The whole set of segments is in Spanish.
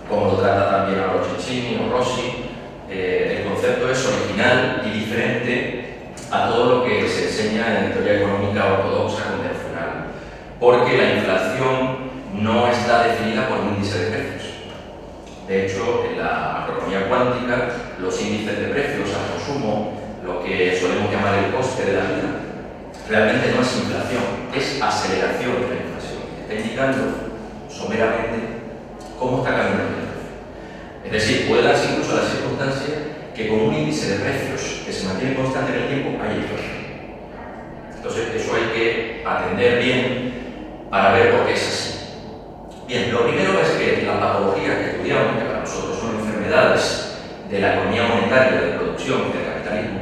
como lo trata también ahora Cecchini o Rossi, el concepto es original y diferente a todo lo que se enseña en teoría económica ortodoxa convencional, porque la inflación no está definida por un índice de precios. De hecho, en la macroeconomía cuántica, los índices de precios al consumo, lo que solemos llamar el coste de la vida, realmente no es inflación, es aceleración de la inflación. Está indicando someramente cómo está cambiando la inflación. Es decir, puede darse incluso la circunstancia que con un índice de precios que se mantiene constante en el tiempo hay inflación. Entonces, eso hay que atender bien para ver por qué es así. Bien, lo primero es que las patologías que estudiamos, que para nosotros son enfermedades de la economía monetaria, de producción y del capitalismo,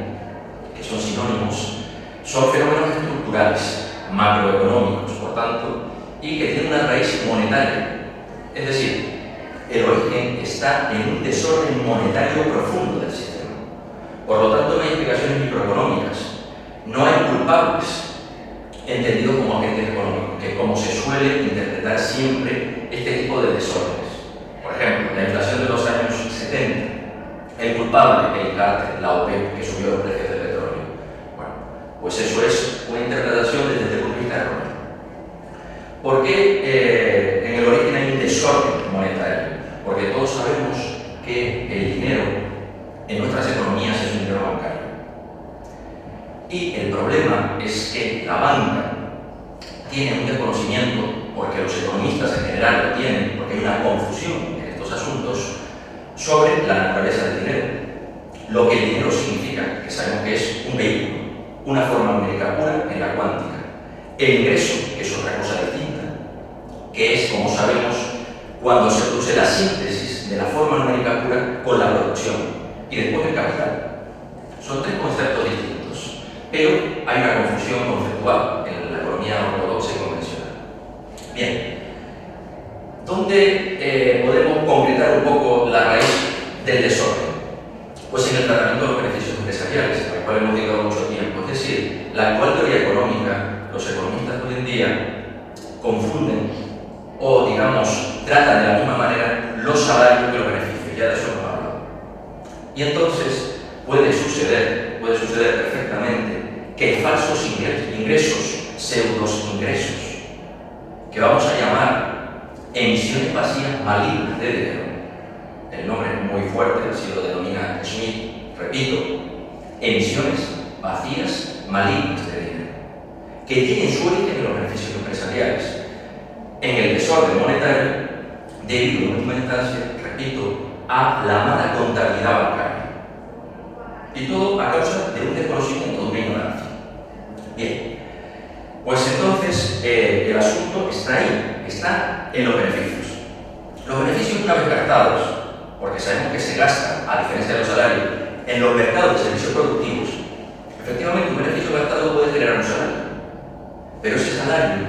que son sinónimos, son fenómenos estructurales, macroeconómicos, por tanto, y que tienen una raíz monetaria. Es decir, el origen está en un desorden monetario profundo del sistema. Por lo tanto, no hay explicaciones microeconómicas, no hay culpables entendidos como agentes económicos, que como se suele interpretar siempre este tipo de desórdenes. Por ejemplo, la inflación de los años 70, el culpable, el cártel, la OPEP, que subió los precios del petróleo. Bueno, pues eso es una interpretación desde el punto de vista erróneo. ¿Por qué en el origen hay un desorden monetario? Porque todos sabemos que el dinero en nuestras economías es un dinero bancario. Y el problema es que la banca tiene un desconocimiento, porque los economistas en general lo tienen, porque hay una confusión en estos asuntos, sobre la naturaleza del dinero. Lo que el dinero significa, que sabemos que es un vehículo, una forma numérica pura en la cuántica. El ingreso, que es otra cosa distinta, que es, como sabemos, cuando se produce la síntesis de la forma numérica pura con la producción y después el capital. Son tres conceptos distintos. Pero hay una confusión conceptual en la economía ortodoxa y convencional. Bien, ¿dónde podemos concretar un poco la raíz del desorden? Pues en el tratamiento de los beneficios empresariales, al cual hemos dedicado mucho tiempo. Es decir, la actual teoría económica, los economistas de hoy en día confunden o, digamos, tratan de la misma manera los salarios que los beneficios. Ya de eso hemos hablado. Y entonces puede suceder perfectamente que falsos ingresos, pseudos ingresos, que vamos a llamar emisiones vacías malignas de dinero, el nombre es muy fuerte, así lo denomina Schmidt, repito, emisiones vacías malignas de dinero, que tienen su origen en los beneficios empresariales, en el desorden monetario, debido en última instancia, repito, a la mala contabilidad bancaria. Y todo a causa de un desconocimiento, de una ignorancia. Bien, pues entonces el asunto está ahí, está en los beneficios. Los beneficios, una vez gastados, porque sabemos que se gastan, a diferencia de los salarios, en los mercados de servicios productivos, efectivamente un beneficio gastado puede generar un salario, pero ese salario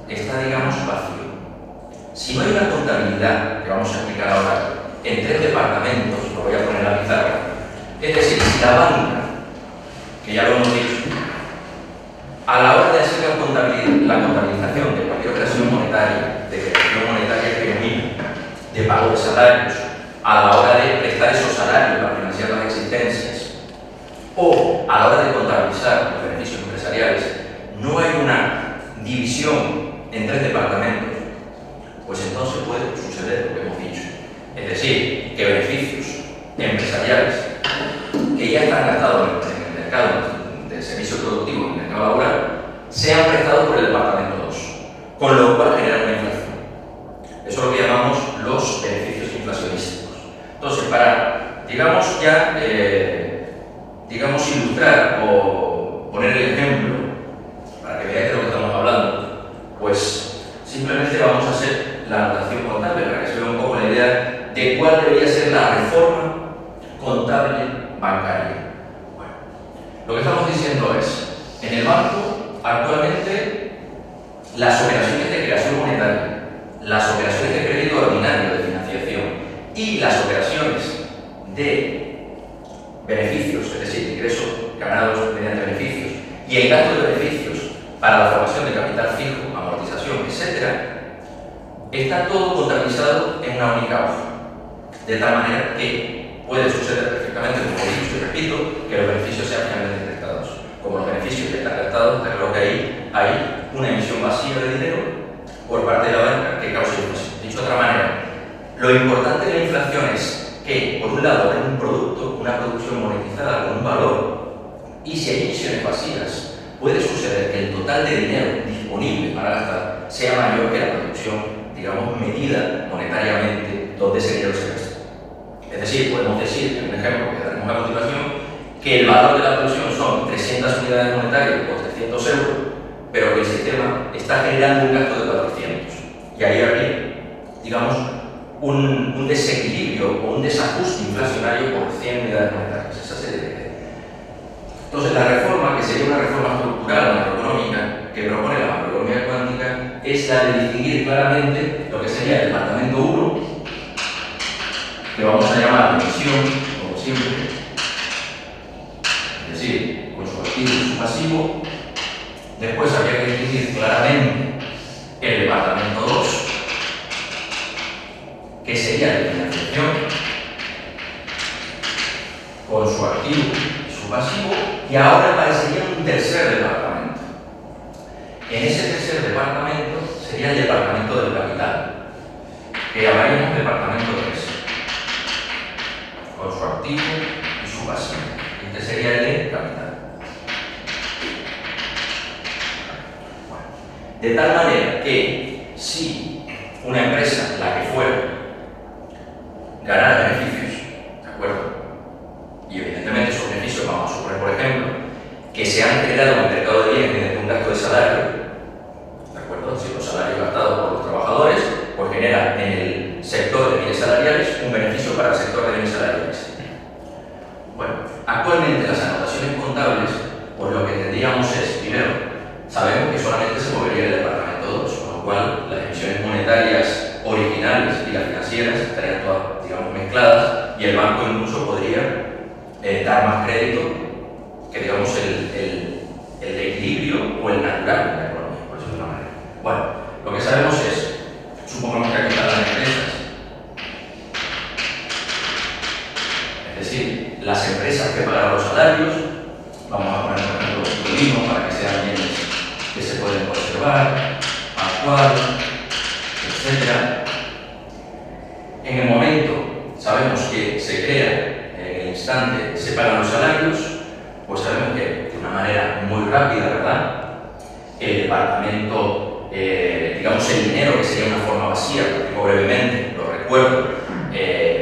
está, digamos, vacío. Si no hay una contabilidad, que vamos a explicar ahora, en 3 departamentos, lo voy a poner en la pizarra, es decir, si la banca, que ya lo hemos dicho, a la hora de hacer la contabilización de cualquier operación monetaria, de creación monetaria genuina, de pago de salarios, a la hora de prestar esos salarios para financiar las existencias, o a la hora de contabilizar los beneficios empresariales, no hay una división en 3 departamentos, pues entonces puede suceder lo que hemos dicho. Es decir, que beneficios empresariales que ya están gastados en el mercado de servicios productivos, en el mercado laboral, sean prestados por el departamento 2, con lo cual genera una inflación. Eso es lo que llamamos los beneficios inflacionísticos. Entonces, para, digamos, ya, ilustrar o poner el ejemplo, para que veáis de lo que estamos hablando, pues simplemente vamos a hacer la anotación contable para que se vea un poco la idea de cuál debería ser la reforma contable bancaria. Bueno, lo que estamos diciendo es, en el banco, actualmente, las operaciones de creación monetaria, las operaciones de crédito ordinario de financiación y las operaciones de beneficios, es decir, ingresos ganados mediante beneficios, y el gasto de beneficios para la formación de capital fijo, amortización, etc., está todo contabilizado en una única hoja. De tal manera que puede suceder perfectamente, como he dicho y repito, que los beneficios sean finalmente restados. Como los beneficios ya están restados, está claro que ahí hay una emisión masiva de dinero por parte de la banca que causa inflación. Dicho de otra manera, lo importante de la inflación es que, por un lado, hay un producto, una producción monetizada con un valor, y si hay emisiones pasivas, puede suceder que el total de dinero disponible para gastar sea mayor que la producción, digamos, medida monetariamente donde ese dinero se gasta. Es decir, podemos decir, en un ejemplo que daremos a continuación, que el valor de la producción son 300 unidades monetarias o 300 euros, pero que el sistema está generando un gasto de 400. Y ahí habría, digamos, un desequilibrio o un desajuste inflacionario por 100 unidades monetarias. Esa sería la idea. Entonces, la reforma, que sería una reforma estructural macroeconómica que propone la macroeconomía cuántica, es la de distinguir claramente lo que sería el departamento 1, que vamos a llamar emisión, como siempre, es decir, con su activo y su pasivo. Después habría que distinguir claramente el departamento 2, que sería la financiación, con su activo y su pasivo, y ahora aparecería un tercer departamento. En ese tercer departamento sería el departamento del capital, que llamaríamos departamento 3, con su activo y su pasivo. Este sería el de capital. Bueno, de tal manera que si una empresa, la que fuera, ganara beneficios, ¿de acuerdo? Y evidentemente esos beneficios, vamos a suponer, por ejemplo, que se han generado en el mercado de bienes mediante un gasto de salario, ¿de acuerdo? Si los salarios gastados por los trabajadores, pues generan en el sector de bienes salariales un beneficio para el sector de bienes salariales. Bueno, actualmente las anotaciones contables, pues lo que tendríamos es, primero, sabemos que solamente se movería el departamento 2, con lo cual las emisiones monetarias originales y las financieras estarían todas, digamos, mezcladas, y el banco incluso podría dar más crédito que, digamos, el equilibrio o el natural de la economía, por decirlo de una manera. Bueno, lo que sabemos es, supongamos que aquí están las empresas, es decir, las empresas que pagan los salarios, vamos a poner por ejemplo un lino para que sean bienes que se pueden conservar, actuar, etc. En el momento, sabemos que se crea, en el instante se pagan los salarios, pues sabemos que de una manera muy rápida, ¿verdad? El departamento, digamos el dinero, que sería una forma vacía, porque brevemente lo recuerdo,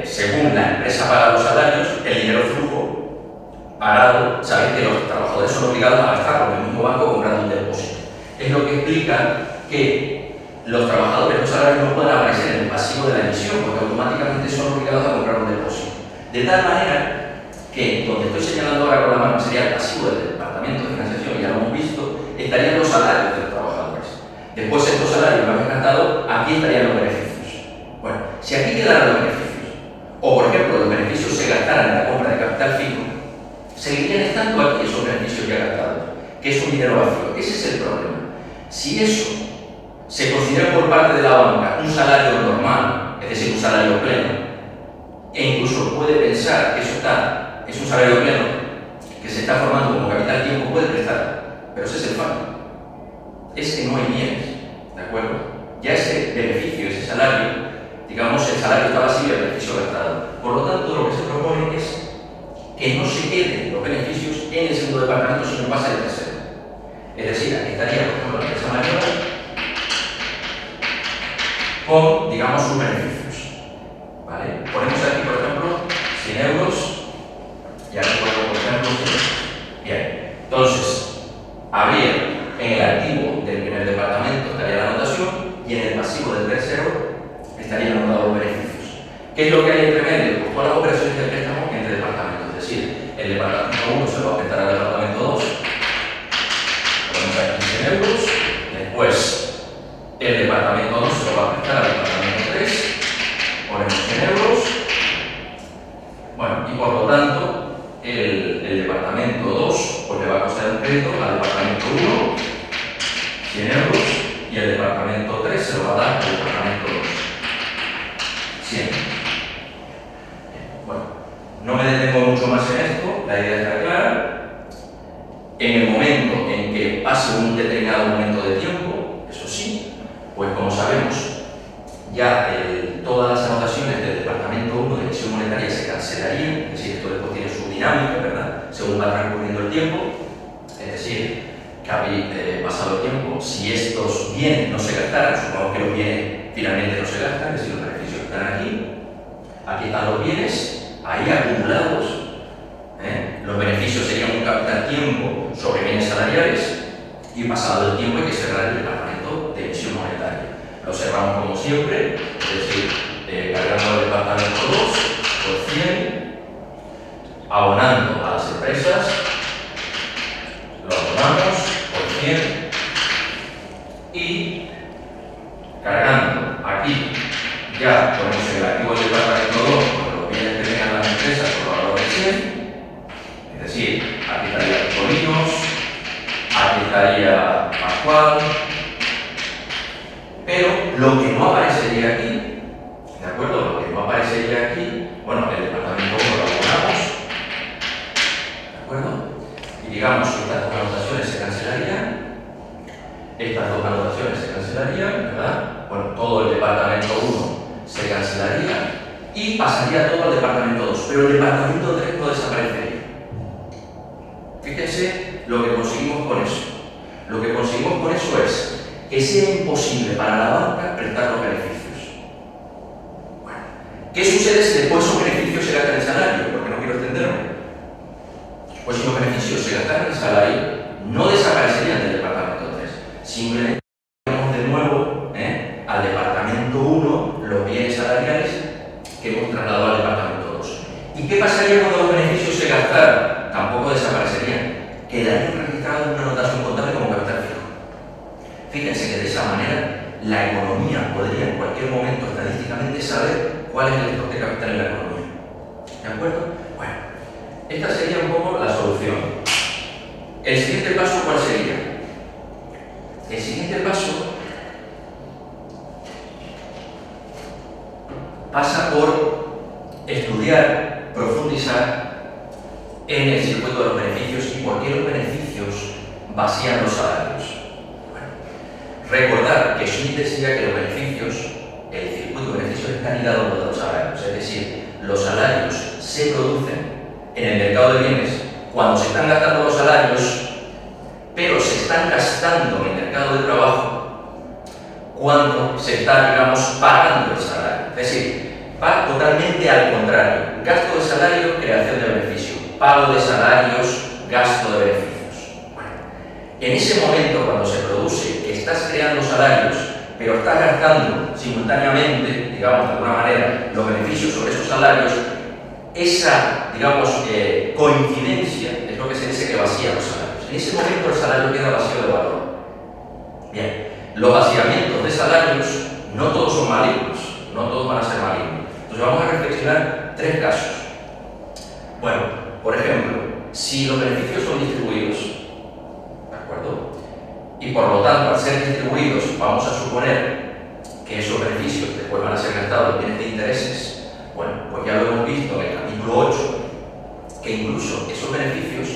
según la empresa paga los salarios, el dinero flujo parado, sabéis que los trabajadores son obligados a gastarlo en el mismo banco comprando un depósito. Es lo que explica que los trabajadores, los salarios no pueden aparecer en el pasivo de la emisión, porque automáticamente son obligados a comprar un depósito. De tal manera que, donde estoy señalando ahora con la mano, sería el pasivo del departamento de financiación, ya lo hemos visto, estarían los salarios de los trabajadores. Después, estos salarios, una vez gastados, aquí estarían los beneficios. Bueno, si aquí quedaran los beneficios, o por ejemplo, los beneficios se gastaran en la compra de capital fijo, seguirían estando aquí esos beneficios ya gastados, que es un dinero vacío. Ese es el problema. Si eso se considera por parte de la banca un salario normal, es decir, un salario pleno, e incluso puede pensar que eso es un salario pleno que se está formando como capital tiempo, puede prestar, pero ese es el fallo. Es que no hay bienes, ¿de acuerdo? Ya ese beneficio, ese salario, digamos, el salario está vacío y el beneficio gastado. Por lo tanto, lo que se propone es que no se queden los beneficios en el segundo departamento, sino pase al tercero. Es decir, aquí estaría, por ejemplo, la empresa mayor con, digamos, sus beneficios. ¿Vale? Ponemos aquí, por ejemplo, 100 euros y aquí ponemos, por ejemplo, 100 euros. Bien, entonces, habría en el activo del primer departamento estaría la anotación y en el pasivo del tercero estarían anotados los beneficios. ¿Qué es lo que hay entre medio? Pues todas las operaciones de préstamo entre departamentos, es decir, el departamento 1 se lo va a prestar al departamento 2, ponemos aquí 100 euros, después el departamento 2 se lo va a prestar al departamento 3, ponemos 100 euros, bueno, y por lo tanto el departamento 2 pues le va a costar un crédito al departamento 1, 100 euros, y el departamento 3 se lo va a dar al departamento 2, 100. cancelarían, es decir, esto después tiene su dinámica, ¿verdad? Según va transcurriendo el tiempo, es decir, que habéis pasado el tiempo, si estos bienes no se gastaran, supongamos que los bienes finalmente no se gastan, es decir, los beneficios están aquí están los bienes, ahí acumulados, los beneficios serían un capital tiempo sobre bienes salariales, y pasado el tiempo hay que cerrar el departamento de emisión monetaria. Lo cerramos como siempre, es decir, cargando el departamento 2 por 100, abonando a las empresas, lo abonamos por 100 y cargando aquí ya ponemos el activo del departamento 2 con los bienes que tengan las empresas por valor de 100, es decir, aquí estaría Colinos, aquí estaría Pascual, pero lo que no aparecería aquí, ¿de acuerdo? Lo que no aparecería aquí, bueno, el departamento 1 lo abonamos, ¿de acuerdo? Y digamos que estas dos anotaciones se cancelarían, estas dos anotaciones se cancelarían, ¿verdad? Bueno, todo el departamento 1 se cancelaría y pasaría todo al departamento 2, pero el departamento 3 no desaparecería. Fíjense lo que conseguimos con eso. Lo que conseguimos con eso es que sea imposible para la banca prestar los beneficios. Bueno, ¿qué sucede si después esos beneficios se gastan en salario? Porque no quiero extenderme. Pues si los beneficios se gastan en salario, no desaparecerían del departamento 3. Simplemente tenemos de nuevo al departamento 1 los bienes salariales que hemos trasladado al departamento 2. ¿Y qué pasaría cuando los beneficios se gastaran? Tampoco desaparecerían. Quedarían registrados en una anotación contable como capital fijo. Fíjense que de esa manera la economía podría en cualquier momento estadísticamente saber cuál es el stock de capital en la economía. ¿De acuerdo? Bueno, esta sería un poco la solución. ¿El siguiente paso cuál sería? El siguiente paso pasa por estudiar, profundizar en el circuito de los beneficios y por qué los beneficios vacían los salarios. Bueno, recordar que Schmidt decía que los beneficios, el circuito de beneficios está ligado a los salarios, es decir, los salarios se producen en el mercado de bienes cuando se están gastando los salarios, pero se están gastando en el mercado de trabajo cuando se está, digamos, pagando el salario. Es decir, va totalmente al contrario. Gasto de salario, creación de beneficio. Pago de salarios, gasto de beneficios. Bueno, en ese momento, cuando se produce que estás creando salarios, pero estás gastando simultáneamente, digamos, de alguna manera, los beneficios sobre esos salarios, esa, digamos, coincidencia es lo que se dice que vacía los salarios. En ese momento el salario queda vacío de valor. Bien, los vaciamientos de salarios no todos son malignos, no todos van a ser malignos. Entonces vamos a reflexionar tres casos. Bueno, por ejemplo, si los beneficios son distribuidos, ¿de acuerdo? Y por lo tanto, al ser distribuidos, vamos a suponer que esos beneficios después van a ser gastados en bienes de intereses. Bueno, pues ya lo hemos visto en el capítulo 8, que incluso esos beneficios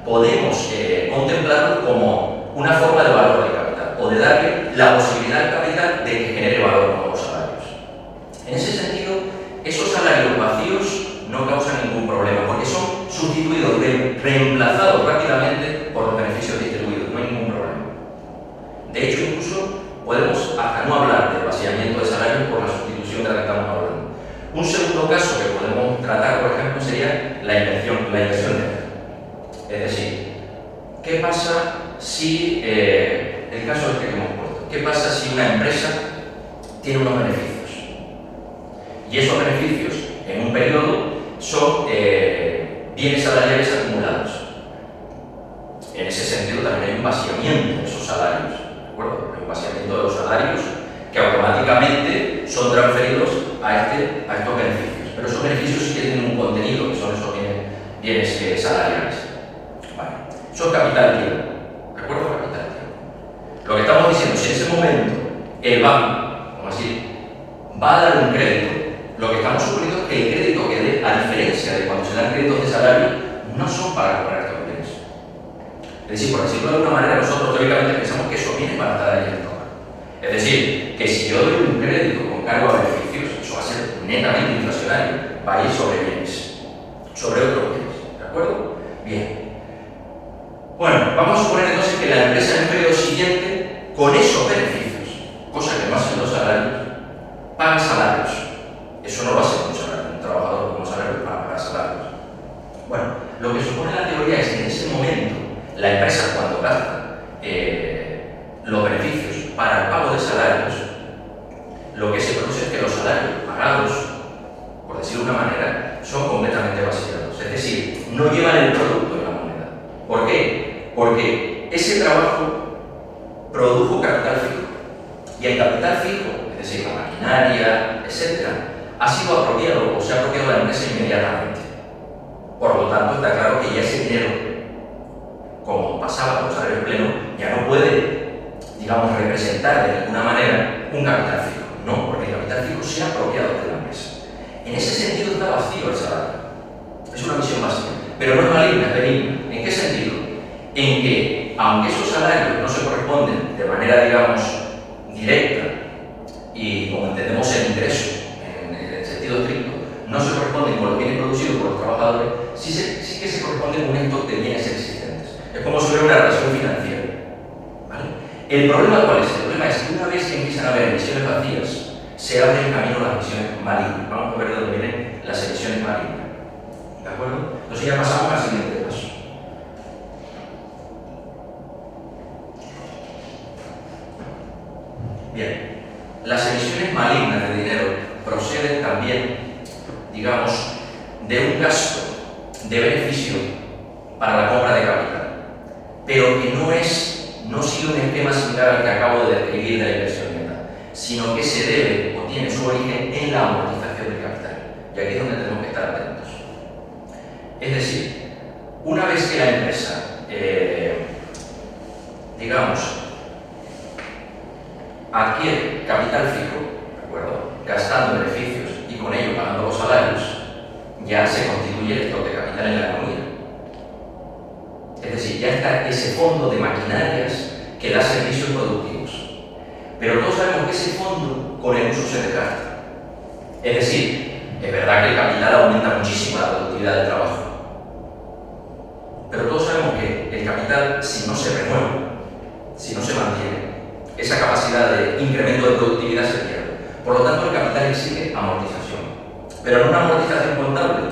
podemos contemplarlos como una forma de valor de capital, o de darle la posibilidad al capital de que genere valor con los salarios. En ese sentido, esos salarios vacíos no causan ningún problema, porque son sustituidos, reemplazados rápidamente por los beneficios distribuidos, no hay ningún problema. De hecho, incluso podemos hasta no hablar del vaciamiento de salarios por la sustitución de la que estamos hablando. Un segundo caso que podemos tratar, por ejemplo, sería la inversión neta. Es decir, ¿qué pasa si, el caso este que hemos puesto, qué pasa si una empresa tiene unos beneficios? Y esos beneficios, en un periodo, son bienes salariales acumulados. En ese sentido también hay un vaciamiento de esos salarios, ¿de acuerdo? Hay un vaciamiento de los salarios que automáticamente son transferidos a estos beneficios. Pero esos beneficios sí que tienen un contenido, que son esos bienes salariales. Vale. Eso es capital tiempo, ¿de acuerdo? Capital tiempo. Lo que estamos diciendo, si en ese momento el banco, vamos a decir, va a dar un crédito, lo que estamos suponiendo es que el crédito que dé, a diferencia de cuando se dan créditos de salario, no son para comprar estos bienes. Es decir, por decirlo de alguna manera, nosotros teóricamente pensamos que esos bienes van a estar ahí en el toque. Es decir, que si yo doy un crédito con cargo a beneficios, eso va a ser netamente inflacionario, va a ir sobre bienes. sobre otros bienes, ¿de acuerdo? Bien. Bueno, vamos a suponer entonces que la empresa en el periodo siguiente, con esos beneficios, cosa que no hacen los salarios, paga salarios. Eso no lo hace un trabajador con un salario para pagar salarios. Bueno, lo que supone la teoría es que en ese momento la empresa, cuando gasta los beneficios para el pago de salarios, lo que se produce es que los salarios pagados, por decirlo de una manera, son completamente vaciados. Es decir, no llevan el producto de la moneda. ¿Por qué? Porque ese trabajo produjo capital fijo. Y el capital fijo, es decir, la maquinaria, etc., ha sido apropiado o se ha apropiado la empresa inmediatamente. Por lo tanto, está claro que ya ese dinero, como pasaba con los salarios plenos, ya no puede, digamos, representar de ninguna manera un capital fijo, ¿no? Porque el capital fijo se ha apropiado de la empresa. En ese sentido está vacío el salario. Es una misión vacía, pero no es maligna, es benigna. ¿En qué sentido? En que, aunque esos salarios no se corresponden de manera, digamos, directa y como entendemos el ingreso en el sentido estricto, no se corresponden con los bienes producidos por los trabajadores, sí que se corresponden con un stock de bienes existentes. Es como si hubiera una relación financiera. ¿Vale? ¿El problema cuál es? El problema es que una vez que empiezan a haber emisiones vacías, se abre el camino a las emisiones malignas. Vamos a ver de dónde vienen las emisiones malignas. ¿De acuerdo? Entonces ya pasamos al siguiente paso. Bien, las emisiones malignas de dinero proceden también, digamos, de un gasto de beneficio para la compra de capital, pero que no sigue un esquema similar al que acabo de describir de la inversión neta, sino que se debe o tiene su origen en la amortización del capital. Y aquí es donde tenemos que estar atentos. Es decir, una vez que la empresa, digamos, adquiere capital fijo, ¿de acuerdo?, gastando beneficios y con ello pagando los salarios, ya se constituye el stock de capital en la economía. Es decir, ya está ese fondo de maquinarias que da servicios productivos. Pero todos sabemos que ese fondo con el uso se desgasta. Es decir, es verdad que el capital aumenta muchísimo la productividad del trabajo. Pero todos sabemos que el capital, si no se renueva, si no se mantiene, esa capacidad de incremento de productividad se pierde. Por lo tanto, el capital exige amortización. Pero no una amortización contable,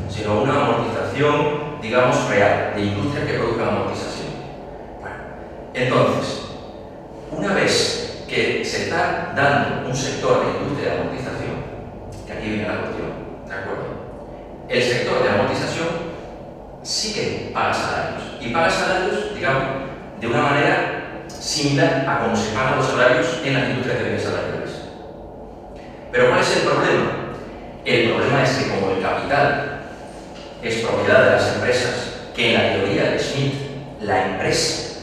sino una amortización, digamos, real, de industrias que produzcan amortización. Bueno, entonces, una vez que se está dando un sector de industria de amortización, que aquí viene la cuestión, ¿de acuerdo? El sector de amortización sí que paga salarios. Y paga salarios, digamos, de una manera similar a cómo se pagan los salarios en las industrias de bienes salariales. Pero ¿cuál es el problema? El problema es que como el capital es propiedad de las empresas, que en la teoría de Smith, la empresa,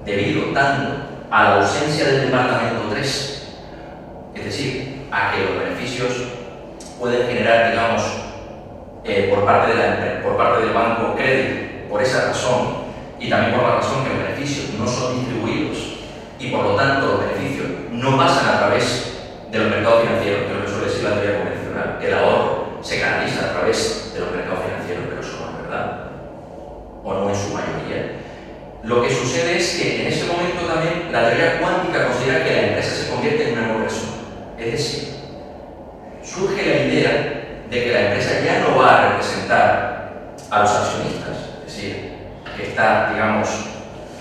debido tanto a la ausencia del departamento 3, es decir, a que los beneficios pueden generar, digamos, por parte del banco crédito, por esa razón, y también por la razón que los beneficios no son distribuidos y por lo tanto los beneficios no pasan a través de los mercados financieros, que es lo que suele decir la teoría convencional, que el ahorro se canaliza a través de los mercados financieros, pero eso no es verdad, o no en su mayoría. Lo que sucede es que en ese momento también la teoría cuántica considera que la empresa se convierte en una nueva persona. Es decir, surge la idea de que la empresa ya no va a representar a los accionistas, es decir, que está, digamos,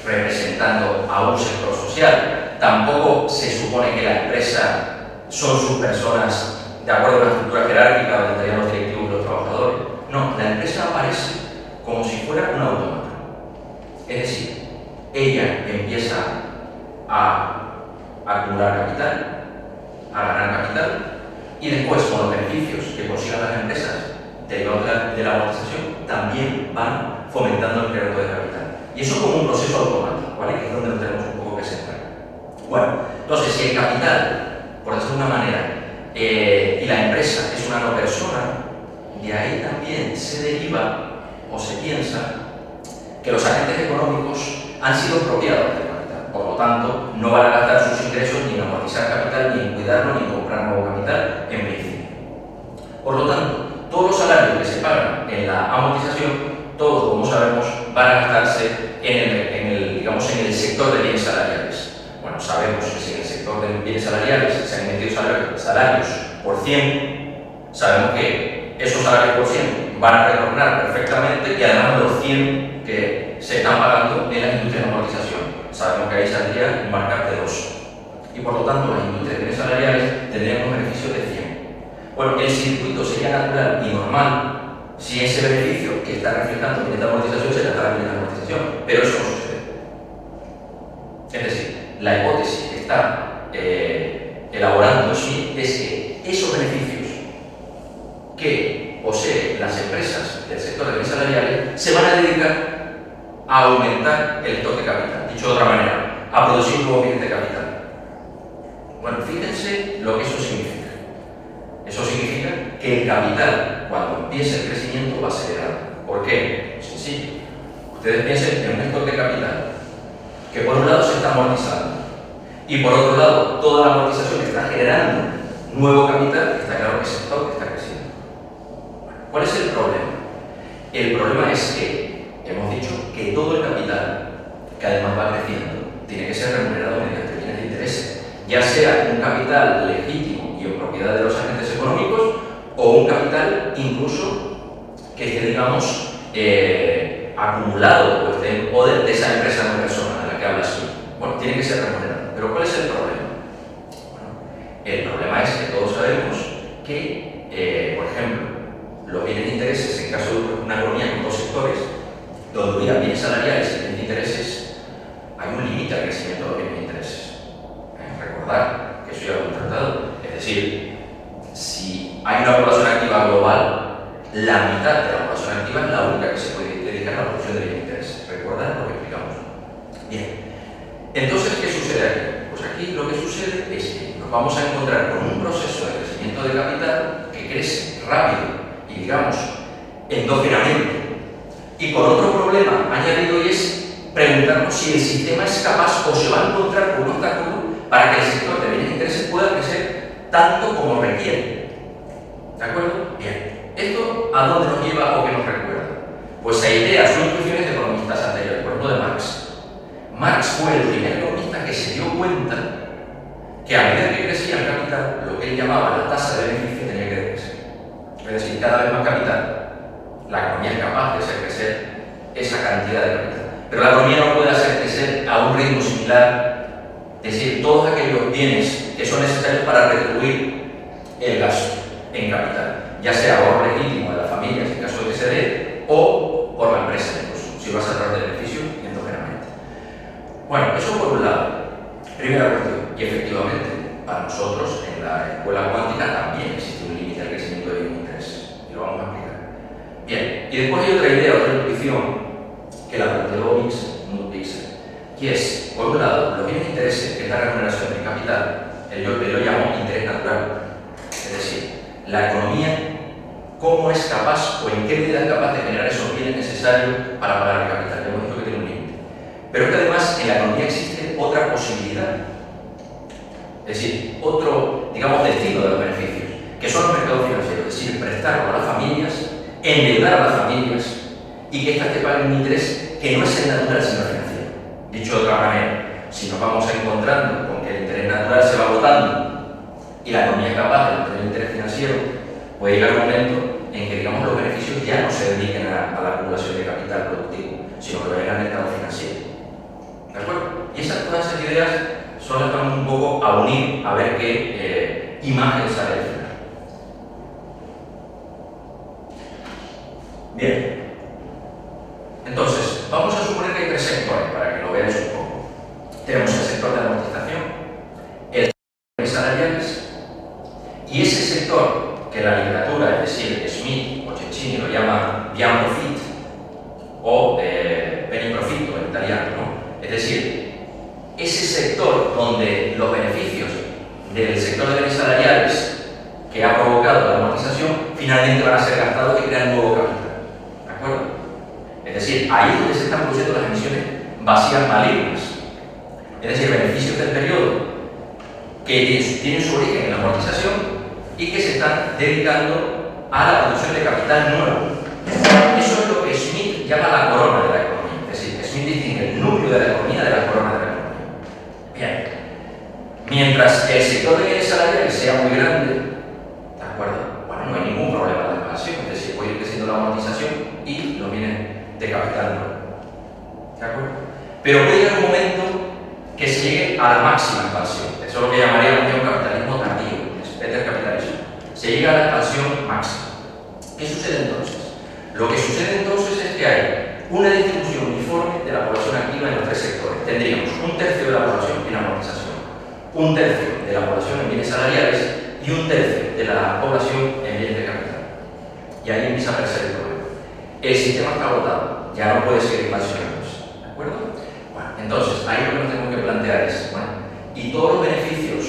representando a un sector social. Tampoco se supone que la empresa son sus personas de acuerdo a una estructura jerárquica donde estarían los directivos y los trabajadores. No, la empresa aparece como si fuera un autómata. Es decir, ella empieza a acumular capital, a ganar capital, y después con los beneficios que consigan las empresas derivados de la amortización también van fomentando el incremento de capital. Y eso como un proceso automático, ¿vale? Que es donde nos tenemos un poco que centrar. Bueno, entonces si el capital, por decirlo de una manera, y la empresa es una no persona, de ahí también se deriva o se piensa que los agentes económicos han sido expropiados del capital. Por lo tanto, no van a gastar sus ingresos ni en amortizar capital, ni en cuidarlo, ni en comprar nuevo capital, en principio. Por lo tanto, todos los salarios que se pagan en la amortización, todos, como sabemos, van a gastarse digamos, en el sector de bienes salariales. Bueno, sabemos que si en el sector de bienes salariales se han metido salarios por 100, sabemos que esos salarios por 100 van a retornar perfectamente y además los 100 que se están pagando en la industria de amortización. Sabemos que ahí saldría un markup de 2. Y por lo tanto, las industrias de bienes salariales tendrían un beneficio de 100. Bueno, el circuito sería natural y normal si ese beneficio que está reflejando en esta amortización se trata de la amortización, pero eso no sucede. Es decir, la hipótesis que está elaborando Schmidt es que esos beneficios que poseen las empresas del sector de bienes salariales se van a dedicar a aumentar el stock de capital, dicho de otra manera, a producir nuevos bienes de capital. Bueno, fíjense lo que eso significa. Eso significa que el capital, cuando empiece el crecimiento, va a acelerar. ¿Por qué? Sencillo. Ustedes piensen en un stock de capital que por un lado se está amortizando y por otro lado toda la amortización está generando nuevo capital, está claro que ese stock está creciendo. ¿Cuál es el problema? El problema es que hemos dicho que todo el capital, que además va creciendo, tiene que ser remunerado mediante bienes de interés, ya sea un capital legítimo y en propiedad de los agentes económicos o un capital incluso que esté, digamos, acumulado o esté en poder de esa empresa no persona de la que habla así. Bueno, tiene que ser remunerado. Pero ¿cuál es el problema? Bueno, el problema es que todos sabemos que, por ejemplo, los bienes de intereses, en caso de una economía con dos sectores, donde hubiera bienes salariales y bienes de intereses, hay un límite al crecimiento de los bienes de intereses. Recordar que eso ya lo hemos tratado. Es decir, si hay una población activa global, la mitad de la población activa es la única que se puede dedicar a la producción de bienes de interés. Recordar lo que explicamos. Bien. Entonces, ¿qué sucede aquí? Pues aquí lo que sucede es que nos vamos a encontrar con un proceso de crecimiento de capital que crece rápido y, digamos, endógenamente. Y con otro problema añadido, y es preguntarnos si el sistema es capaz o se va a encontrar con un obstáculo para que el sector de bienes de intereses pueda crecer tanto como requiere. ¿De acuerdo? Bien. ¿Esto a dónde nos lleva o qué nos recuerda? Pues a ideas o intuiciones de economistas anteriores, por ejemplo de Marx. Marx fue el primer economista que se dio cuenta que a medida que crecía el capital, lo que él llamaba la tasa de beneficio tenía que crecer. Es decir, cada vez más capital, la economía es capaz de hacer crecer esa cantidad de capital. Pero la economía no puede hacer crecer a un ritmo similar, es decir, todos aquellos bienes que son necesarios para retribuir el gasto en capital, ya sea ahorro legítimo de las familias en caso de que se dé, o por la empresa incluso, si vas a tratar de beneficio endógenamente. Bueno, eso por un lado, primera cuestión, y efectivamente, para nosotros en la escuela cuántica también existe un límite al crecimiento de bienes de interés, y lo vamos a explicar. Bien, y después hay otra idea, otra intuición, que la planteó Pixel, que es, por un lado, los bienes de interés, que es la remuneración del capital, yo lo llamo interés natural, es decir, la economía, cómo es capaz o en qué medida es capaz de generar esos bienes necesarios para pagar el capital. Ya hemos dicho que tiene un límite. Pero es que además en la economía existe otra posibilidad, es decir, otro, digamos, destino de los beneficios, que son los mercados financieros, es decir, prestar a las familias, endeudar a las familias y que éstas te paguen un interés que no es el natural sino el financiero. Dicho de otra manera, si nos vamos encontrando con que el interés natural se va agotando y la economía es capaz de obtener interés financiero, puede llegar un momento en que, digamos, los beneficios ya no se dediquen a la acumulación de capital productivo, sino que vayan al mercado financiero. ¿De acuerdo? Y todas esas ideas son las que vamos un poco a unir, a ver qué imagen sale al final. Bien. Entonces, vamos a suponer que hay tres sectores, para que lo veáis un poco. Tenemos el sector de amortización, el sector de salariales, y ese sector que la literatura, es decir, Schmidt o Cecchini lo llama bien profit o penny profit en italiano, ¿no? Es decir, ese sector donde los beneficios del sector de bienes salariales que ha provocado la amortización finalmente van a ser gastados y crean nuevo capital. ¿De acuerdo? Es decir, ahí es donde se están produciendo las emisiones vacías malignas. Es decir, beneficios del periodo que tienen su origen en la amortización y que se están dedicando a la producción de capital nuevo. Eso es lo que Smith llama la corona de la economía. Es decir, Smith distingue el núcleo de la economía de la corona de la economía. Bien. Mientras el sector de bienes salariales sea muy grande, ¿de acuerdo? Bueno, no hay ningún problema de expansión, es decir, puede ir creciendo la amortización y los bienes de capital nuevo. ¿De acuerdo? Pero puede llegar un momento que se llegue a la máxima expansión. Eso es lo que llamaríamos un capitalismo tardío, es capitalismo. Se llega a la expansión máxima. ¿Qué sucede entonces? Lo que sucede entonces es que hay una distribución uniforme de la población activa en los tres sectores. Tendríamos un tercio de la población en amortización, un tercio de la población en bienes salariales y un tercio de la población en bienes de capital. Y ahí empieza a aparecer el problema. El sistema está agotado, ya no puede seguir expansionándose. ¿De acuerdo? Bueno, entonces, ahí lo que nos tenemos que plantear es, bueno, y todos los beneficios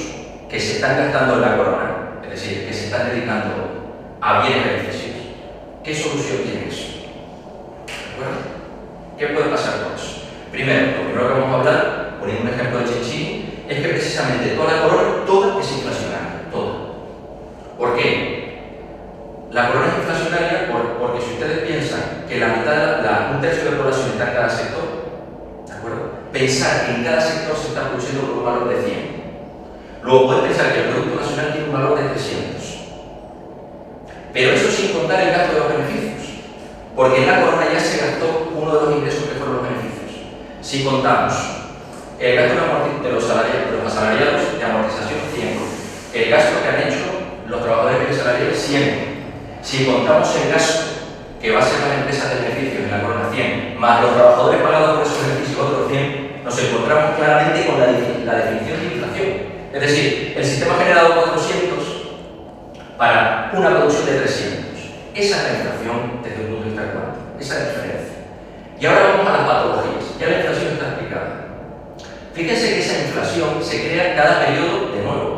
que se están gastando en la corona, es decir, que se están dedicando a bienes beneficios, ¿qué solución tiene eso? ¿De acuerdo? ¿Qué puede pasar con eso? Primero, lo primero que vamos a hablar, poniendo un ejemplo de Chinchini, es que precisamente toda la corona, toda es inflacionaria, toda. ¿Por qué? La corona es inflacionaria porque si ustedes piensan que la mitad, un tercio de la población está en cada sector, ¿de acuerdo? Pensar que en cada sector se está produciendo por un valor de 100. Luego pueden pensar que el Producto Nacional tiene un valor de 300. Pero eso sin contar el gasto de los beneficios. Porque en la corona ya se gastó uno de los ingresos que fueron los beneficios. Si contamos el gasto de los asalariados de amortización, 100. El gasto que han hecho los trabajadores de bienes salariales, 100. Si contamos el gasto que va a ser las empresas de beneficios en la corona, 100, más los trabajadores pagados por esos beneficios, otros 100, nos encontramos claramente con la definición de inflación. Es decir, el sistema ha generado 400 para una producción de 300. Esa es la inflación desde el punto de vista cuántico, esa es la diferencia. Y ahora vamos a las patologías. Ya la inflación está explicada. Fíjense que esa inflación se crea cada periodo de nuevo.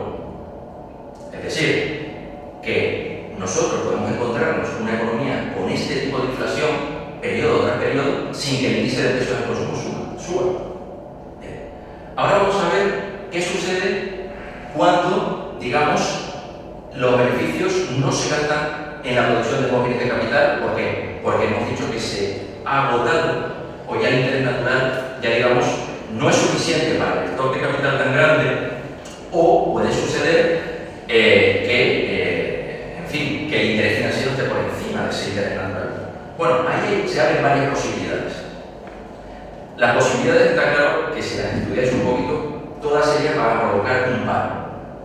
Es decir, que nosotros podemos encontrarnos una economía con este tipo de inflación, periodo tras periodo, sin que el índice de precios del consumo suba. Bien. Ahora vamos a ver qué sucede cuando, digamos, los beneficios no se gastan en la producción de nuevos bienes de capital. ¿Por qué? Porque hemos dicho que se ha agotado, o ya el interés natural, ya digamos, no es suficiente para el stock de capital tan grande, o puede suceder en fin, que el interés financiero esté por encima de ese interés natural. Bueno, ahí se abren varias posibilidades. Las posibilidades, está claro que si las estudiáis un poquito, todas ellas van a provocar un paro,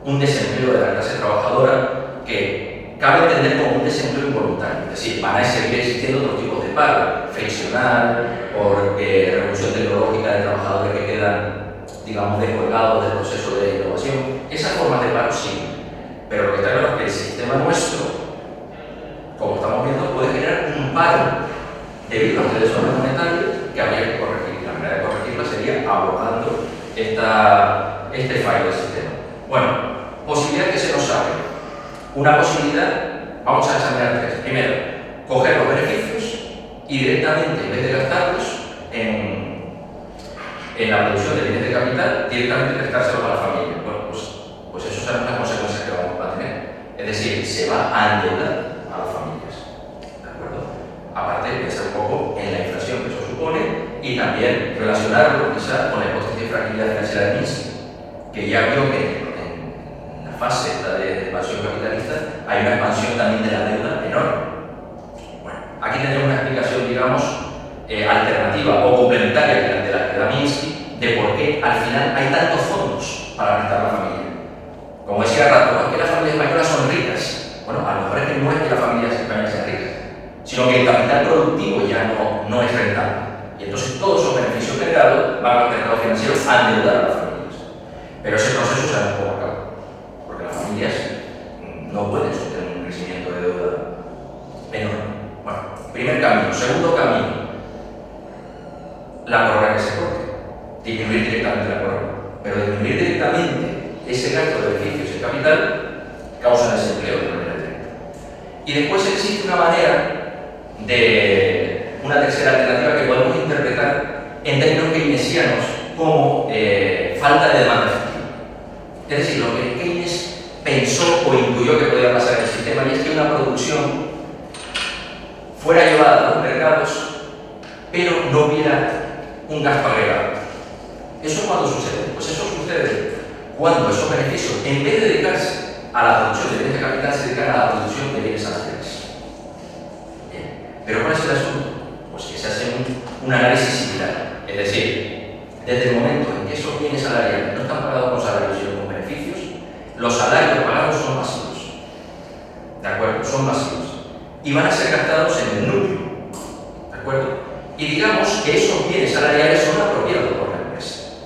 un desempleo de la clase trabajadora que cabe entender como un desempleo involuntario. Es decir, van a seguir existiendo otros tipos de paro, friccional, por revolución tecnológica de trabajadores que quedan, digamos, descolgados del proceso de innovación. Esas formas de paro sí. Pero lo que está claro es que el sistema nuestro, como estamos viendo, puede generar un paro debido a este desorden monetario que habría que corregir. La manera de corregirla sería abordando este fallo del sistema. Bueno, posibilidad que se nos abre. Una posibilidad, vamos a examinar tres. Primero, coger los beneficios y directamente, en vez de gastarlos en la producción de bienes de capital, directamente prestárselos a la familia. Bueno, pues eso son las consecuencias que vamos a tener. Es decir, se va a endeudar a las familias. ¿De acuerdo? Aparte de ser un poco en la inflación que eso supone y también relacionarlo quizás con la hipótesis de fragilidad financiera de Minsky, que ya vio que en la fase de expansión capitalista hay una expansión también de la deuda enorme. Bueno, aquí tenemos una explicación, digamos, alternativa o complementaria de la que da Minsky de por qué al final hay tantos fondos para prestar a la familia. Como decía Rato, es que las familias españolas son ricas. Bueno, a lo mejor es que no es que las familias españolas sean ricas, sino que el capital productivo ya no es rentable. Y entonces todos esos beneficios generados van al mercado financiero a endeudar a las familias. Pero ese proceso se da poco a cabo, porque las familias no pueden sostener un crecimiento de deuda enorme. Bueno, primer camino. Segundo camino, la corona que se corte. Disminuir directamente la corona. Pero disminuir directamente ese gasto de beneficios en capital causa desempleo de manera directa. Y después existe una tercera alternativa que podemos interpretar en términos keynesianos como falta de demanda efectiva. Es decir, lo que Keynes pensó o intuyó que podía pasar en el sistema, y es que una producción agregados, pero no hubiera un gasto agregado. ¿Eso cuándo sucede? Pues eso sucede cuando esos beneficios, en vez de dedicarse a la producción de bienes de capital, se dedican a la producción de bienes salariales. Bien. ¿Pero cuál es el asunto? Pues que se hace un análisis similar. Es decir, desde el momento en que esos bienes salariales no están pagados con salarios sino con beneficios, los salarios pagados son pasivos. ¿De acuerdo? Son pasivos. Y van a ser gastados en el núcleo. ¿De acuerdo? Y digamos que esos bienes salariales son apropiados por la empresa.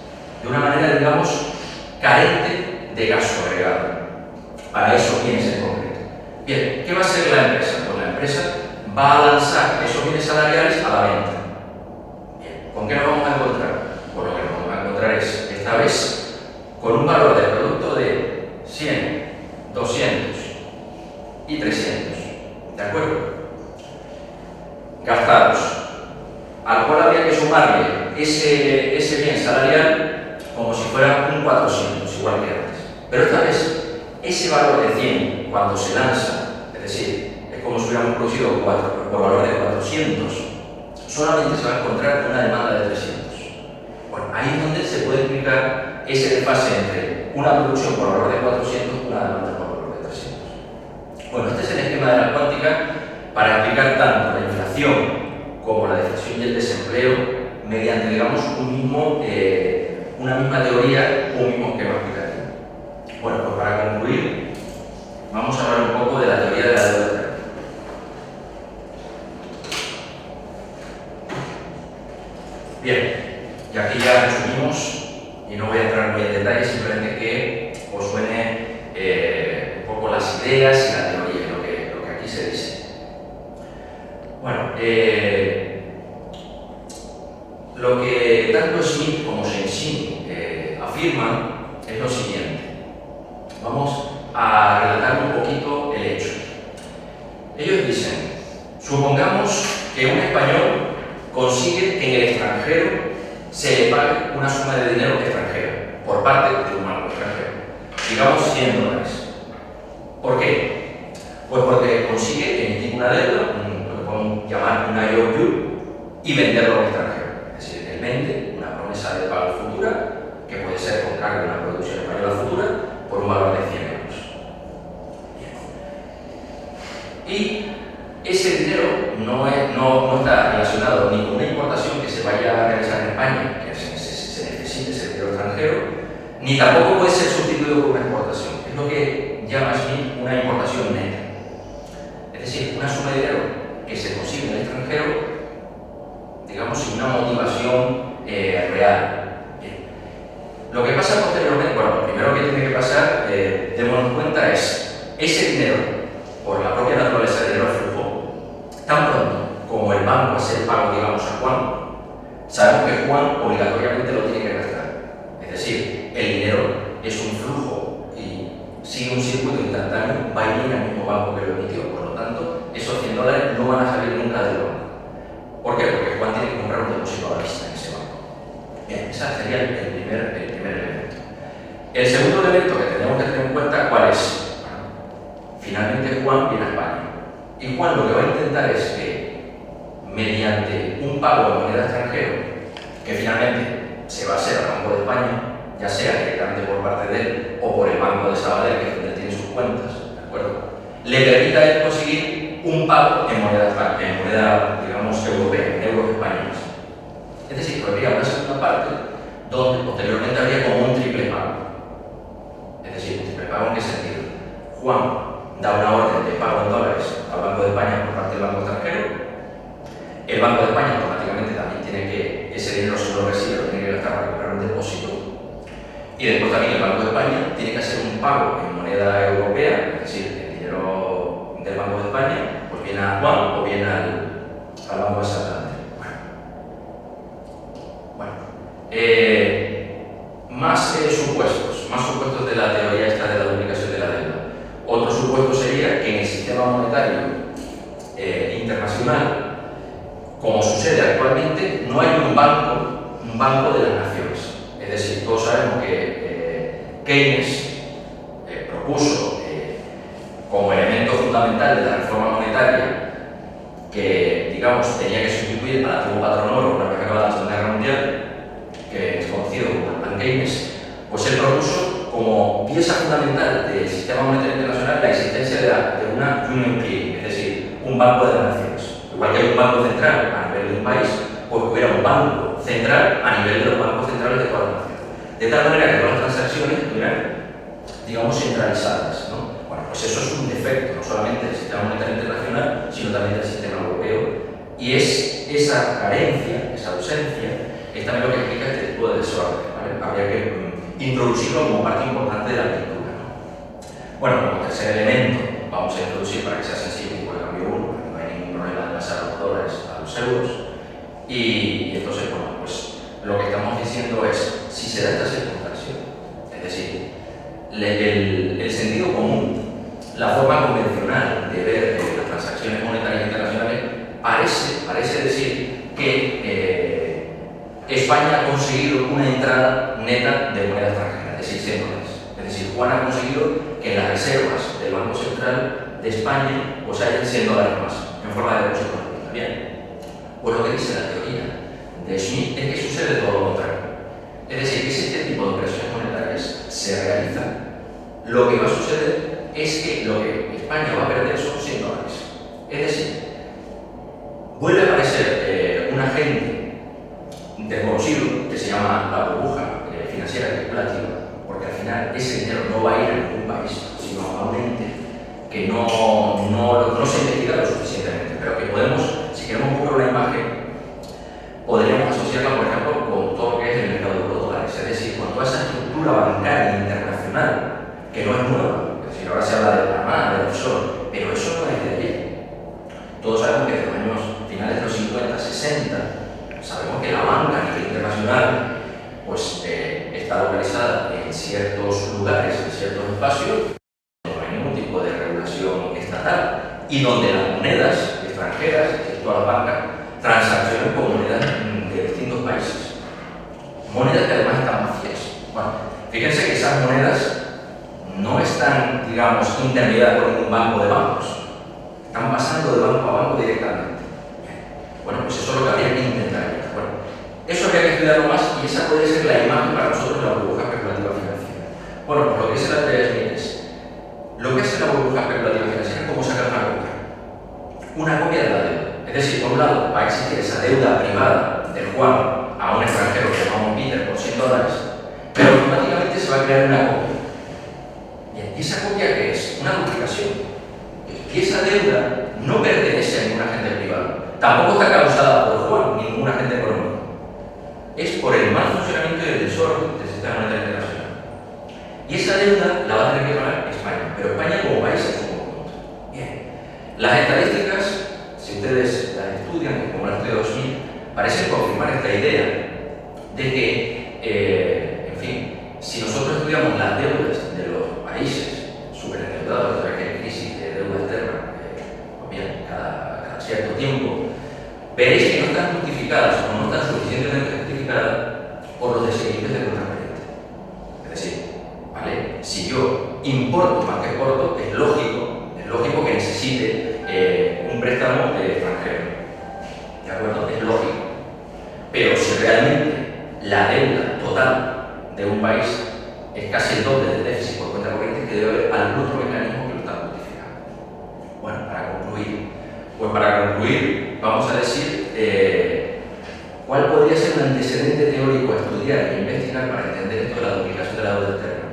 De una manera, digamos, carente de gasto agregado para esos bienes en concreto. Bien, ¿qué va a hacer la empresa? Pues la empresa va a lanzar esos bienes salariales a la venta. Bien, ¿con qué nos vamos a encontrar? Pues lo que nos vamos a encontrar es, esta vez, con un valor de producto de 100, 200 y 300. ¿De acuerdo? Gastados, al cual habría que sumarle ese bien salarial como si fuera un 400, igual que antes. Pero esta vez, ese valor de 100, cuando se lanza, es decir, es como si hubiéramos producido por valor de 400, solamente se va a encontrar una demanda de 300. Bueno, ahí es donde se puede explicar ese desfase entre una producción por valor de 400 y una demanda por valor de 300. Bueno, este es el esquema de la cuántica para explicar tanto la inflación como la deflación y el desempleo mediante, digamos, una misma teoría, un mismo esquema explicativo. Bueno, pues para concluir, vamos a hablar un poco de la teoría de la deuda real. Bien, y aquí ya resumimos, y no voy a entrar muy en detalle, simplemente que os suene un poco las ideas y la teoría, lo que aquí se dice. Bueno, lo que tanto Smith como Shenxin afirman es lo siguiente. Vamos a relatar un poquito el hecho. Ellos dicen, supongamos que un español consigue que en el extranjero se le pague una suma de dinero extranjero por parte de un banco extranjero, digamos $100. ¿Por qué? Pues porque consigue emitir una deuda, lo que podemos llamar un IOU, y venderlo al extranjero. Es decir, él vende una promesa de pago futura, que puede ser con cargo de una producción española futura, por un valor de 100 euros. Bien. Y ese dinero no está relacionado ni con una importación que se vaya a realizar en España, que se necesite ese dinero extranjero, ni tampoco puede ser sustituido por una exportación. Es lo que llama Smith una importación neta. Es decir, una suma de dinero que se consigue en el extranjero, digamos, sin una motivación real. Bien. Lo que pasa posteriormente, bueno, lo primero que tiene que pasar, démonos cuenta, es ese dinero, por la propia naturaleza del dinero flujo, tan pronto como el banco hace el pago, digamos, a Juan, sabemos que Juan obligatoriamente lo tiene que gastar. Es decir, el dinero es un flujo y sigue un circuito instantáneo, va y viene al mismo banco que lo emitió. Por lo tanto, esos $100 no van a salir nunca del banco. ¿Por qué? Porque Juan tiene que comprar un depósito a la vista en ese banco. Bien, ese sería el primer elemento. El segundo elemento que tenemos que tener en cuenta, ¿cuál es? Finalmente Juan viene a España. Y Juan lo que va a intentar es que, mediante un pago de moneda extranjera, que finalmente se va a hacer al Banco de España, ya sea directamente por parte de él o por el Banco de Sabadell, que es donde tiene sus cuentas, ¿de acuerdo?, le permita a él conseguir un pago en moneda, digamos, europea, en euros españoles. Es decir, que habría una segunda parte donde posteriormente habría como un triple pago. Es decir, un triple pago, ¿en qué sentido? Juan da una orden de pago en dólares al Banco de España por parte del Banco extranjero. El Banco de España automáticamente también tiene que, ese dinero si lo recibe, lo tiene que gastar para comprar un depósito. Y después también el Banco de España tiene que hacer un pago en moneda europea, es decir, el dinero del Banco de España, pues viene a Juan o viene al Banco de Santander. Más supuestos de la teoría esta de la duplicación de la deuda. Otro supuesto sería que en el sistema monetario internacional, como sucede actualmente, no hay un banco de las naciones. Es decir, todos sabemos que Keynes propuso como elemento fundamental de la reforma monetaria que, digamos, tenía que sustituir al antiguo patrón oro una vez acabada la Segunda Guerra Mundial, que es conocido como el Plan Keynes, pues él propuso como pieza fundamental del sistema monetario internacional la existencia de una Union Clearing, es decir, un banco de transacciones. Igual que hay un banco central a nivel de un país, pues hubiera un banco central a nivel de los bancos centrales de toda la nación. De tal manera que todas las transacciones estuvieran, digamos, centralizadas, ¿no? Bueno, pues eso es un defecto, no solamente del sistema monetario internacional, sino también del sistema europeo. Y es esa carencia, esa ausencia, es también lo que explica este tipo de desorden, ¿vale? Habría que introducirlo como parte importante de la lectura, ¿no? Bueno, como tercer elemento, vamos a introducir para que sea sencillo tipo de cambio 1, porque no hay ningún problema de pasar los dólares a los euros. Y entonces, bueno, pues lo que estamos diciendo es, si se da esta circunstancia, es decir, el sentido común, la forma convencional de ver las transacciones monetarias internacionales parece decir que España ha conseguido una entrada neta de moneda extranjera, es decir, 100 dólares. Es decir, Juan ha conseguido que en las reservas del Banco Central de España pues hayan 100 dólares más, en forma de depósito. Bien. Pues lo que dice la teoría de Schmidt es que sucede todo lo contrario. Es decir, que si este tipo de operaciones monetarias se realizan, lo que va a suceder es que lo que España va a perder son 100 dólares. Es decir, vuelve a aparecer un agente desconocido que se llama la burbuja financiera especulativa, porque al final ese dinero no va a ir a ningún país, sino a un ente que no se investiga lo suficientemente, pero que podemos, si queremos buscar una imagen, podríamos asociarla, por ejemplo, con todo lo que es el mercado de eurodólares, es decir, con toda esa estructura bancaria internacional que no es nueva, es decir, ahora se habla de Panamá, de offshore, pero eso no es de ayer. Todos sabemos que desde los años finales de los 50, 60, sabemos que la banca a nivel internacional pues, está localizada en ciertos lugares, en ciertos espacios, donde no hay ningún tipo de regulación estatal y donde las monedas extranjeras, todas las bancas, transaccionan con monedas de distintos países. Monedas que además están vacías. Bueno, fíjense que esas monedas no están, digamos, intermediadas por ningún banco de bancos. Están pasando de banco a banco directamente. Bueno, pues eso es lo que habría que intentar. Bueno, eso habría que estudiarlo más y esa puede ser la imagen para nosotros de la burbuja especulativa financiera. Bueno, pues lo que dice la teoría de Schmidt es, lo que hace la burbuja especulativa financiera es como sacar una copia de la deuda. Es decir, por un lado va a existir esa deuda privada del Juan a un extranjero que llamamos Peter por 100 dólares, pero automáticamente se va a crear una copia. Bien, ¿y esa copia qué es? Una duplicación. Y esa deuda no pertenece a ningún agente privado. Tampoco está causada por Juan ni ningún agente económico. Es por el mal funcionamiento del desorden del sistema monetario internacional. Y esa deuda la va a tener que pagar España, pero España como país en su conjunto. Bien. Las estadísticas, si ustedes las estudian, como las ha estudiado Schmidt, parecen confirmar esta idea de que, en fin, si nosotros estudiamos las deudas de los países superendeudados, ya que hay crisis de deuda externa, pues bien, cada cierto tiempo, veréis que no están justificadas o no están suficientemente justificadas por los desequilibrios de cuenta corriente. Es decir, ¿vale? Si yo importo más que exporto, es lógico que necesite un préstamo extranjero. ¿De acuerdo? Es lógico. Pero si realmente la deuda total de un país es casi el doble del déficit por cuenta corriente, que debe haber algún otro mecanismo que lo está justificando. Bueno, para concluir, vamos a decir cuál podría ser un antecedente teórico a estudiar e investigar para entender esto de la duplicación de la deuda externa.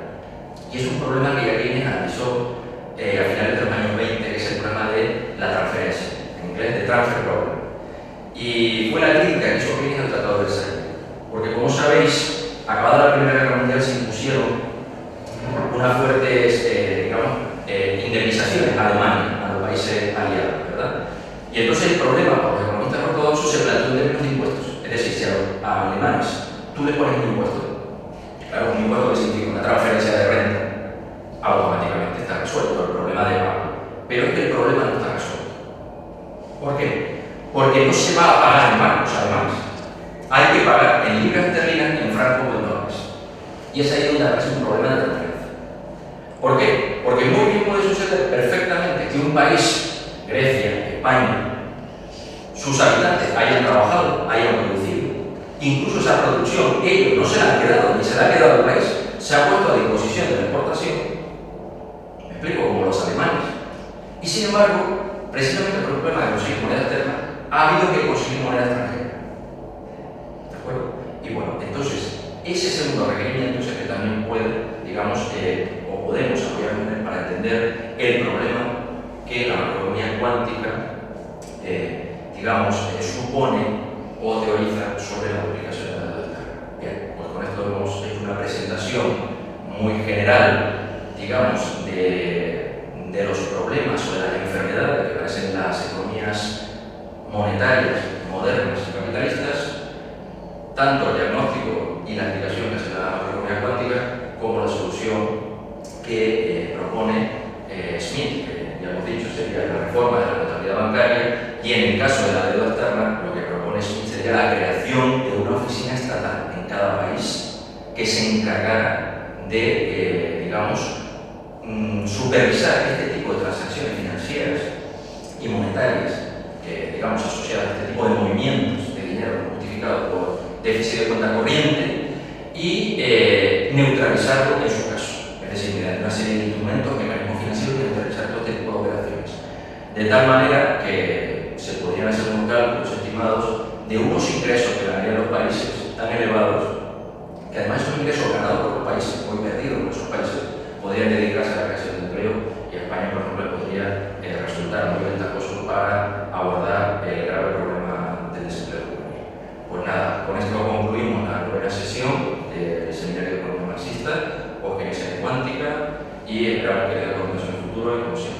Y es un problema que ya Keynes analizó a finales de los años 20, que es el problema de la transferencia, en inglés de transfer problem. Y fue la crítica que hizo Keynes al Tratado de Versalles. Porque como sabéis, acabada la Primera Guerra Mundial se impusieron unas fuertes indemnizaciones a Alemania, a los países aliados, ¿verdad? Y entonces el problema para los economistas ortodoxos se planteó en términos de impuestos. Es decir, si a los alemanes tú les pones un impuesto, claro, un impuesto que significa una transferencia de renta, automáticamente está resuelto el problema de pago. Pero es que el problema no está resuelto. ¿Por qué? Porque no se va a pagar en bancos alemanes. Hay que pagar en libras esterlinas, en francos o en dólares. Y es ahí donde aparece un problema de transferencia. ¿Por qué? Porque muy bien puede suceder perfectamente que un país, Grecia, España, sus habitantes hayan trabajado, hayan producido. Incluso esa producción, ellos no se la han quedado, ni se la ha quedado el país, se ha puesto a disposición de la exportación, me explico, como los alemanes. Y sin embargo, precisamente por el problema de conseguir moneda externa, ha habido que conseguir moneda extranjera. ¿De acuerdo? Y bueno, entonces, ese segundo requerimiento es el que también puede, digamos, o podemos apoyar para entender el problema que la macroeconomía cuántica, digamos, supone o teoriza sobre la duplicación de la deuda externa. Bien, pues con esto hemos hecho una presentación muy general, digamos, de los problemas o de las enfermedades que parecen las economías monetarias modernas y capitalistas, tanto el diagnóstico y la explicación que hace la macroeconomía cuántica como la solución que propone Smith, que ya hemos dicho sería la reforma de la contabilidad bancaria, y en el caso de la deuda externa lo que propone Smith sería la creación de una oficina estatal en cada país que se encargara de, digamos, supervisar este tipo de transacciones financieras y monetarias, digamos, asociadas a este tipo de movimientos de dinero justificado por déficit de cuenta corriente y neutralizarlo en su caso. Es decir, mediante una serie de instrumentos, mecanismos financieros que neutralizar todo este tipo de operaciones. De tal manera que se podrían hacer unos cálculos estimados de unos ingresos que ganarían los países tan elevados, que además son ingresos ganados por los países, muy perdidos por esos países, podrían dedicarse a la creación de empleo y España, por ejemplo, podría resultar muy ventajoso para abordar el grave problema del desempleo juvenil. Pues nada, con esto concluimos la novena sesión del Seminario de Economía Marxista, Homogeneidad cuántica, y esperamos que haya continuación en el futuro y como siempre